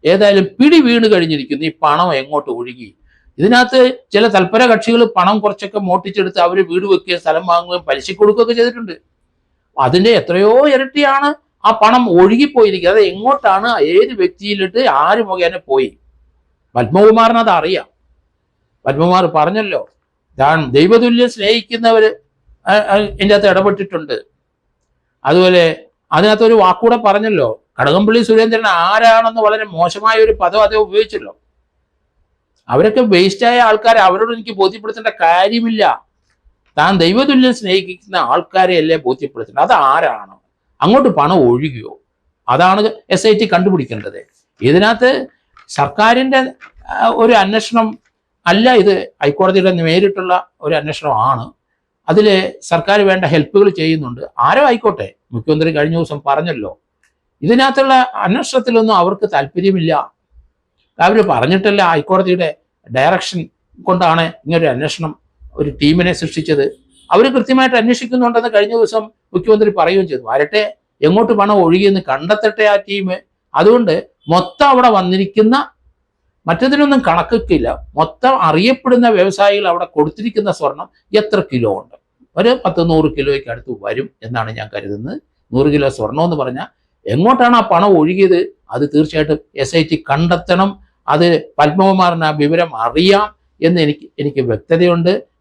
ഏതായാലും പിടി വീണ് കഴിഞ്ഞിരിക്കുന്നു. ഈ പണം എങ്ങോട്ട് ഒഴുകി? ഇതിനകത്ത് ചില തൽപര കക്ഷികൾ പണം കുറച്ചൊക്കെ മോട്ടിച്ചെടുത്ത് അവർ വീട് വെക്കുകയും സ്ഥലം വാങ്ങുകയും പലിശ കൊടുക്കുകയൊക്കെ ചെയ്തിട്ടുണ്ട്. അതിന്റെ എത്രയോ ഇരട്ടിയാണ് ആ പണം ഒഴുകിപ്പോയിരിക്കുക. അത് എങ്ങോട്ടാണ്, ഏത് വ്യക്തിയിലിട്ട് ആര് മുഖേന പോയി? പത്മകുമാറിന് അത് അറിയാം. പത്മകുമാർ പറഞ്ഞല്ലോ, താൻ ദൈവതുല്യം സ്നേഹിക്കുന്നവര് ഇതിൻ്റെ അകത്ത് ഇടപെട്ടിട്ടുണ്ട്. അതുപോലെ അതിനകത്തൊരു വാക്കൂടെ പറഞ്ഞല്ലോ, കടകംപള്ളി സുരേന്ദ്രൻ ആരാണെന്ന് വളരെ മോശമായ ഒരു പദം അതേ ഉപയോഗിച്ചല്ലോ. അവരൊക്കെ വേസ്റ്റായ ആൾക്കാർ, അവരോട് എനിക്ക് ബോധ്യപ്പെടുത്തേണ്ട കാര്യമില്ല. താൻ ദൈവതുല്യം സ്നേഹിക്കുന്ന ആൾക്കാരെ അല്ലേ ബോധ്യപ്പെടുത്തേണ്ടത്. അത് ആരാണ്, അങ്ങോട്ട് പണം ഒഴുകിയോ? അതാണ് SIT കണ്ടുപിടിക്കേണ്ടത്. ഇതിനകത്ത് സർക്കാരിൻ്റെ ഒരു അന്വേഷണം അല്ല ഇത്, ഹൈക്കോടതിയുടെ നേരിട്ടുള്ള ഒരു അന്വേഷണമാണ്. അതിൽ സർക്കാർ വേണ്ട ഹെൽപ്പുകൾ ചെയ്യുന്നുണ്ട്. ആരോ ആയിക്കോട്ടെ, മുഖ്യമന്ത്രി കഴിഞ്ഞ ദിവസം പറഞ്ഞല്ലോ, ഇതിനകത്തുള്ള അന്വേഷണത്തിലൊന്നും അവർക്ക് താല്പര്യമില്ല. അവർ പറഞ്ഞിട്ടല്ല, ഹൈക്കോടതിയുടെ ഡയറക്ഷൻ കൊണ്ടാണ് ഇങ്ങനൊരു അന്വേഷണം, ഒരു ടീമിനെ സൃഷ്ടിച്ചത്. അവർ കൃത്യമായിട്ട് അന്വേഷിക്കുന്നുണ്ടെന്ന് കഴിഞ്ഞ ദിവസം മുഖ്യമന്ത്രി പറയുകയും ചെയ്തു. വരട്ടെ, എങ്ങോട്ട് പണം ഒഴുകിയെന്ന് കണ്ടെത്തട്ടെ ആ ടീം. അതുകൊണ്ട് മൊത്തം അവിടെ വന്നിരിക്കുന്ന, മറ്റതിനൊന്നും കണക്കില്ല, മൊത്തം അറിയപ്പെടുന്ന വ്യവസായികൾ അവിടെ കൊടുത്തിരിക്കുന്ന സ്വർണം എത്ര കിലോ ഉണ്ട്? ഒരു 10-100 കിലോയ്ക്ക് അടുത്ത് വരും എന്നാണ് ഞാൻ കരുതുന്നത്. 100 കിലോ സ്വർണം എന്ന് പറഞ്ഞാൽ എങ്ങോട്ടാണ് ആ പണം ഒഴുകിയത്? അത് തീർച്ചയായിട്ടും SIT കണ്ടെത്തണം. അത് പത്മകുമാറിന് ആ വിവരം അറിയാം എന്ന് എനിക്ക് വ്യക്തതയുണ്ട്.